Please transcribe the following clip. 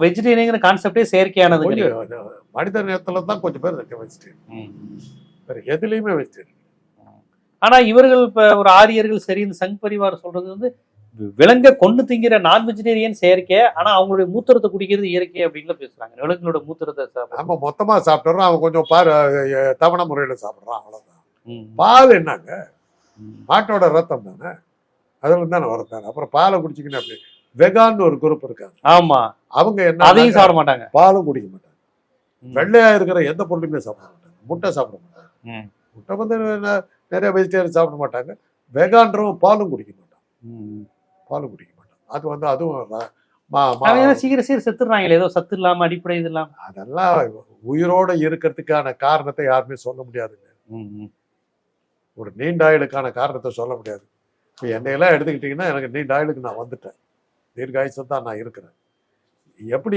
வெஜிடேரியங்கிற கான்செப்டே செயற்கையானது. கொஞ்சம் மனித நேரத்துல தான் கொஞ்சம் பேர் இருக்க வெஜிடேரியன், வேற எதுலையுமே வெஜிடேரியன். ஆனா இவர்கள் இப்ப ஒரு ஆரியர்கள் சரி, இந்த சங் பரிவார் சொல்றது வந்து விலங்க கொண்டு திங்கிற நான் வெஜிடேரியன் செயற்கை, ஆனா அவங்களுடைய மூத்திரத்தை குடிக்கிறது இயற்கை அப்படின்னு பேசுறாங்க. விலங்குகளோட மூத்திரத்தை நம்ம மொத்தமா சாப்பிட்டுறோம், அவன் கொஞ்சம் தவணை முறையில சாப்பிடுறான், அவ்வளவுதான். பால் என்னங்க, மாட்டோட ரத்தம் தானே, அதுல தானே வரத்தானே. அப்புறம் பாலை குடிச்சிக்கின்னு அப்படி வெகான்னு ஒரு குரூப் இருக்காங்க. ஆமா, அவங்க என்ன, அதையும் சாப்பிட மாட்டாங்க, பாலும் குடிக்க மாட்டாங்க, வெள்ளையா இருக்கிற எந்த பொருளுமே சாப்பிட மாட்டாங்க, முட்டை சாப்பிட மாட்டாங்க. முட்டை வந்து நிறைய வெஜிடேரியன் சாப்பிட மாட்டாங்க. வெகான்றவங்க பாலும் குடிக்க மாட்டாங்க, பாலும் குடிக்க மாட்டாங்க. அது வந்து அதுவும் சீக்கிரம் செத்துறாங்களே, ஏதோ சத்து இல்லாம அடிப்படை இது இல்லாம. அதெல்லாம் உயிரோட இருக்கிறதுக்கான காரணத்தை யாருமே சொல்ல முடியாதுங்க. ஒரு நீண்ட ஆயுளுக்கான காரணத்தை சொல்ல முடியாது. இப்போ என்னையெல்லாம் எடுத்துக்கிட்டீங்கன்னா எனக்கு நீண்ட ஆயுளுக்கு நான் வந்துட்டேன், தீர்காயுசம் தான் நான் இருக்கிறேன். எப்படி